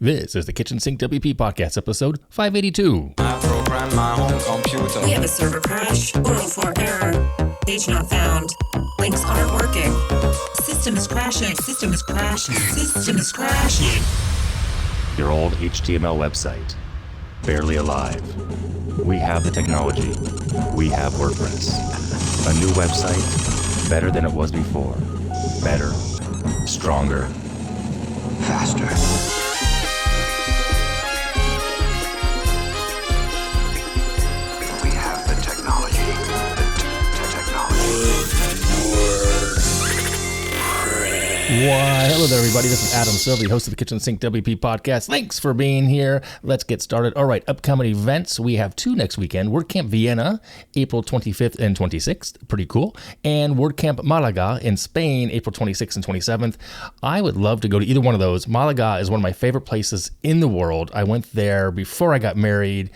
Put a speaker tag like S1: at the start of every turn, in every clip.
S1: This is the Kitchen Sink WP podcast, episode 582.
S2: I program my own computer.
S3: We have a server crash, 404 error, page not found, links aren't working, system is crashing, system is crashing, system is crashing.
S1: Your old HTML website, barely alive. We have the technology. We have WordPress. A new website, better than it was before. Better, stronger, faster. Why, hello there, everybody. This is Adam Silvey, host of the Kitchen Sink WP podcast. Thanks for being here. Let's get started. All right, upcoming events. We have two next weekend. WordCamp Vienna, April 25th and 26th. Pretty cool. And WordCamp Málaga in Spain, April 26th and 27th. I would love to go to either one of those. Málaga is one of my favorite places in the world. I went there before I got married.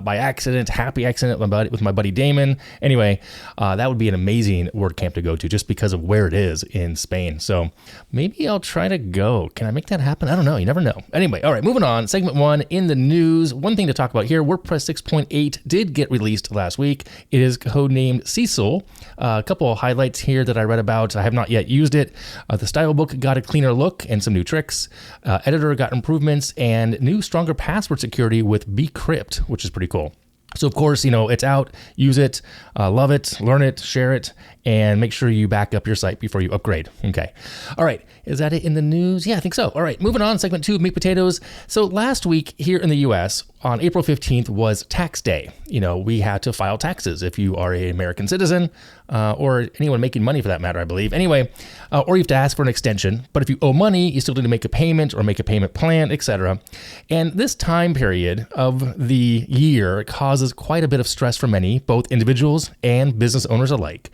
S1: By accident, happy accident with my buddy Damon. Anyway, that would be an amazing WordCamp to go to just because of where it is in Spain. So maybe I'll try to go. Can I make that happen? I don't know. You never know. Anyway, all right, moving on. Segment 1 in the news. One thing to talk about here, WordPress 6.8 did get released last week. It is codenamed Cecil. A couple of highlights here that I read about. I have not yet used it. The style book got a cleaner look and some new tricks. Editor got improvements and new, stronger password security with bcrypt, which is pretty cool. So of course, it's out, use it, love it, learn it, share it, and make sure you back up your site before you upgrade. Okay. All right. Is that it in the news? Yeah, I think so. All right. Moving on. Segment 2, meat potatoes. So last week here in the US on April 15th was tax day. We had to file taxes if you are an American citizen, or anyone making money for that matter, I believe. Anyway, or you have to ask for an extension. But if you owe money, you still need to make a payment or make a payment plan, etc. And this time period of the year causes quite a bit of stress for many, both individuals and business owners alike.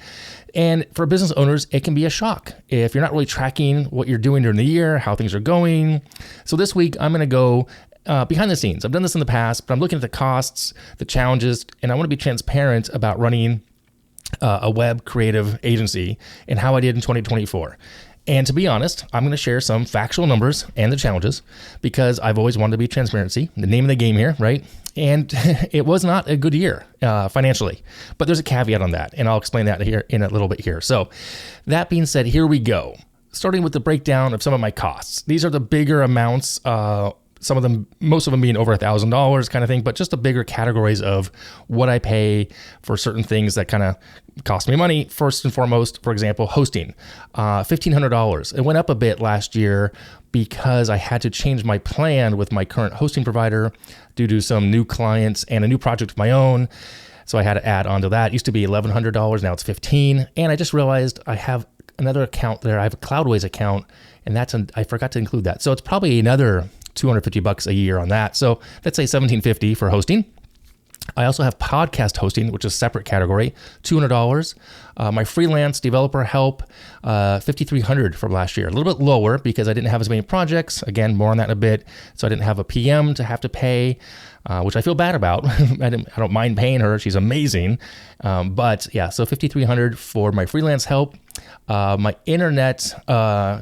S1: And for business owners, it can be a shock if you're not really tracking what you're doing during the year, how things are going. So this week, I'm going to go behind the scenes. I've done this in the past, but I'm looking at the costs, the challenges, and I want to be transparent about running a web creative agency and how I did in 2024. And to be honest, I'm going to share some factual numbers and the challenges because I've always wanted to be transparency, the name of the game here, right? And it was not a good year financially, but there's a caveat on that, and I'll explain that here in a little bit here. So that being said, here we go. Starting with the breakdown of some of my costs. These are the bigger amounts, some of them, most of them being over $1,000 kind of thing, but just the bigger categories of what I pay for certain things that kind of cost me money. First and foremost, for example, hosting, $1,500. It went up a bit last year because I had to change my plan with my current hosting provider due to some new clients and a new project of my own. So I had to add on to that. It used to be $1,100, now it's $1,500. And I just realized I have another account there. I have a Cloudways account, and I forgot to include that. So it's probably another $250 a year on that. So let's say $1,750 for hosting. I also have podcast hosting, which is a separate category, $200. My freelance developer help, $5,300 from last year. A little bit lower because I didn't have as many projects. Again, more on that in a bit. So I didn't have a PM to have to pay, which I feel bad about. I don't mind paying her. She's amazing. But yeah, so $5,300 for my freelance help. My internet,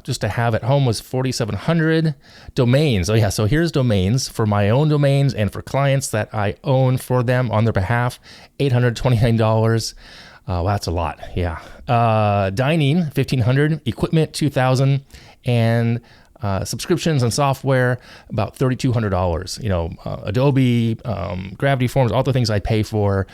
S1: just to have at home, was $4,700. Domains. Oh yeah, so here's domains for my own domains and for clients that I own for them on their behalf, $829. Wow, that's a lot. Yeah. Dining, $1,500. Equipment, $2,000. And subscriptions and software, about $3,200. Adobe, Gravity Forms, all the things I pay for.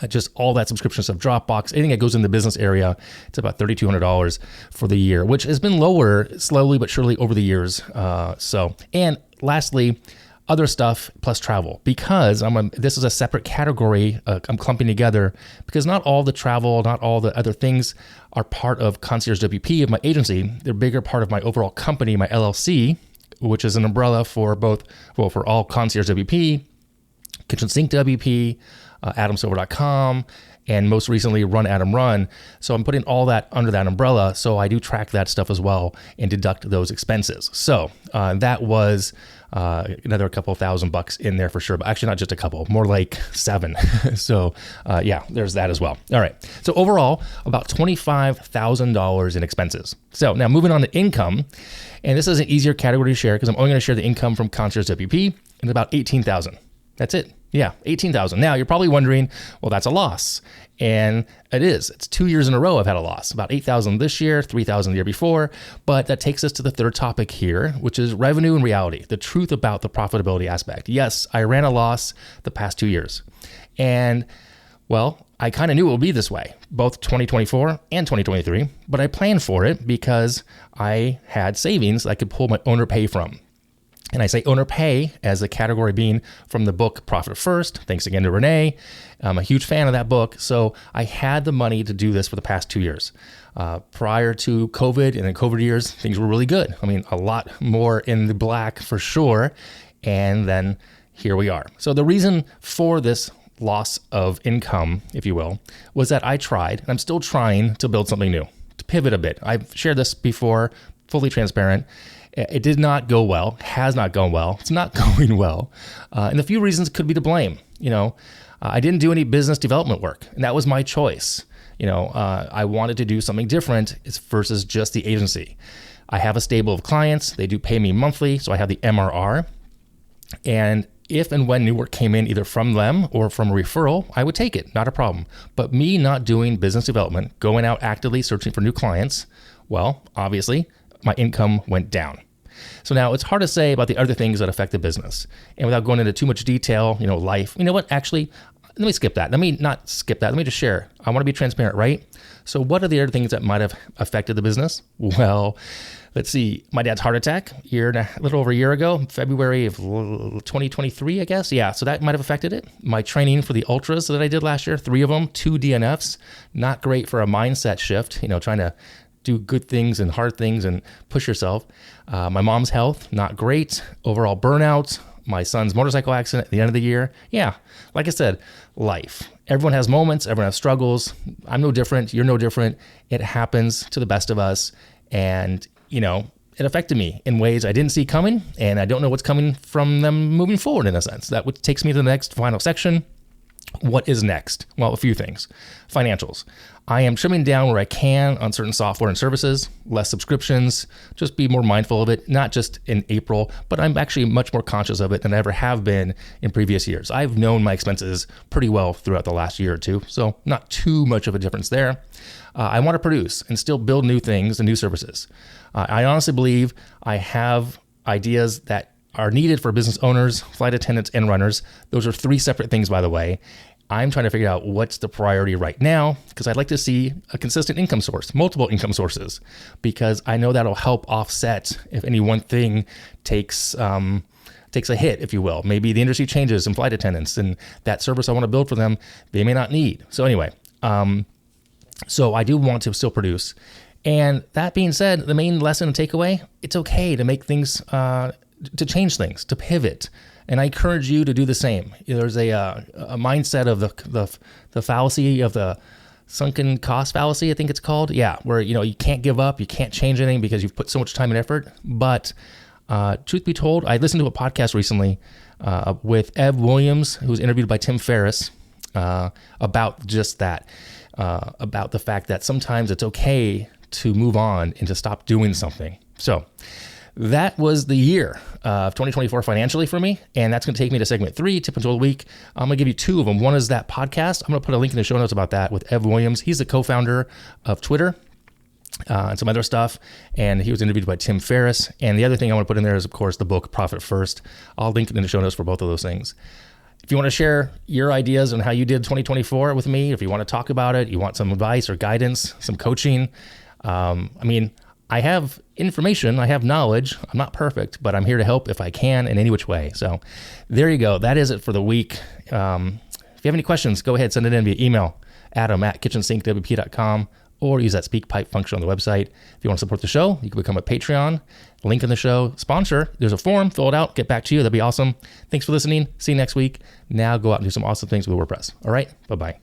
S1: Just all that subscription stuff, Dropbox, anything that goes in the business area, it's about $3,200 for the year, which has been lower slowly but surely over the years. And lastly, other stuff plus travel, because this is a separate category I'm clumping together because not all the travel, not all the other things are part of Concierge WP of my agency. They're a bigger part of my overall company, my LLC, which is an umbrella for for all Concierge WP, Kitchen Sink WP, AdamSilver.com, and most recently Run Adam Run. So I'm putting all that under that umbrella. So I do track that stuff as well and deduct those expenses. So that was another couple $1,000 in there for sure, but actually not just a couple, more like 7. So yeah, there's that as well. All right. So overall, about $25,000 in expenses. So now moving on to income, and this is an easier category to share because I'm only going to share the income from Concierge WP, and about 18,000. That's it. Yeah, 18,000. Now you're probably wondering, well, that's a loss. And it is. It's 2 years in a row I've had a loss. About 8,000 this year, 3,000 the year before. But that takes us to the third topic here, which is revenue and reality, the truth about the profitability aspect. Yes, I ran a loss the past 2 years. And well, I kind of knew it would be this way, both 2024 and 2023, but I planned for it because I had savings I could pull my owner pay from. And I say owner pay as a category being from the book Profit First. Thanks again to Renee. I'm a huge fan of that book. So I had the money to do this for the past 2 years. Prior to COVID and in COVID years, things were really good. I mean, a lot more in the black for sure. And then here we are. So the reason for this loss of income, if you will, was that I tried, and I'm still trying to build something new, to pivot a bit. I've shared this before, fully transparent. It did not go well, has not gone well. It's not going well. And a few reasons could be to blame. I didn't do any business development work, and that was my choice. I wanted to do something different versus just the agency. I have a stable of clients. They do pay me monthly, so I have the MRR. And if and when new work came in either from them or from a referral, I would take it, not a problem. But me not doing business development, going out actively searching for new clients, well, obviously, my income went down. So now it's hard to say about the other things that affect the business. And without going into too much detail, life, you know what, actually, let me skip that. Let me not skip that. Let me just share. I want to be transparent, right? So what are the other things that might have affected the business? Well, let's see. My dad's heart attack a little over a year ago, February of 2023, I guess. Yeah, so that might have affected it. My training for the ultras that I did last year, 3 of them, 2 DNFs, not great for a mindset shift, trying to do good things and hard things and push yourself. My mom's health, not great. Overall burnout. My son's motorcycle accident at the end of the year. Yeah, like I said, life. Everyone has moments. Everyone has struggles. I'm no different. You're no different. It happens to the best of us. And, it affected me in ways I didn't see coming. And I don't know what's coming from them moving forward in a sense. That takes me to the next final section. What is next? Well, a few things. Financials. I am trimming down where I can on certain software and services, less subscriptions, just be more mindful of it, not just in April, but I'm actually much more conscious of it than I ever have been in previous years. I've known my expenses pretty well throughout the last year or two, so not too much of a difference there. I want to produce and still build new things and new services. I honestly believe I have ideas that are needed for business owners, flight attendants, and runners. Those are 3 separate things, by the way. I'm trying to figure out what's the priority right now because I'd like to see a consistent income source, multiple income sources, because I know that'll help offset if any one thing takes a hit, if you will. Maybe the industry changes in flight attendants and that service I want to build for them, they may not need. So anyway, so I do want to still produce. And that being said, the main lesson and takeaway, it's okay to make things, to change things, to pivot. And I encourage you to do the same. There's a mindset of the fallacy of the sunken cost fallacy, I think it's called. Yeah, where you can't give up, you can't change anything because you've put so much time and effort. But truth be told, I listened to a podcast recently with Ev Williams, who was interviewed by Tim Ferris about just that, about the fact that sometimes it's okay to move on and to stop doing something. So that was the year of 2024 financially for me. And that's going to take me to segment 3, tip and tool of the week. I'm going to give you 2 of them. One is that podcast. I'm going to put a link in the show notes about that with Ev Williams. He's the co-founder of Twitter and some other stuff. And he was interviewed by Tim Ferris. And the other thing I want to put in there is, of course, the book Profit First. I'll link it in the show notes for both of those things. If you want to share your ideas on how you did 2024 with me, if you want to talk about it, you want some advice or guidance, some coaching, I have information, I have knowledge. I'm not perfect, but I'm here to help if I can in any which way. So there you go. That is it for the week. If you have any questions, go ahead, send it in via email, adam@KitchensinkWP.com, or use that speak pipe function on the website. If you want to support the show, you can become a Patreon. Link in the show. Sponsor. There's a form. Fill it out. Get back to you. That'd be awesome. Thanks for listening. See you next week. Now go out and do some awesome things with WordPress. All right. Bye-bye.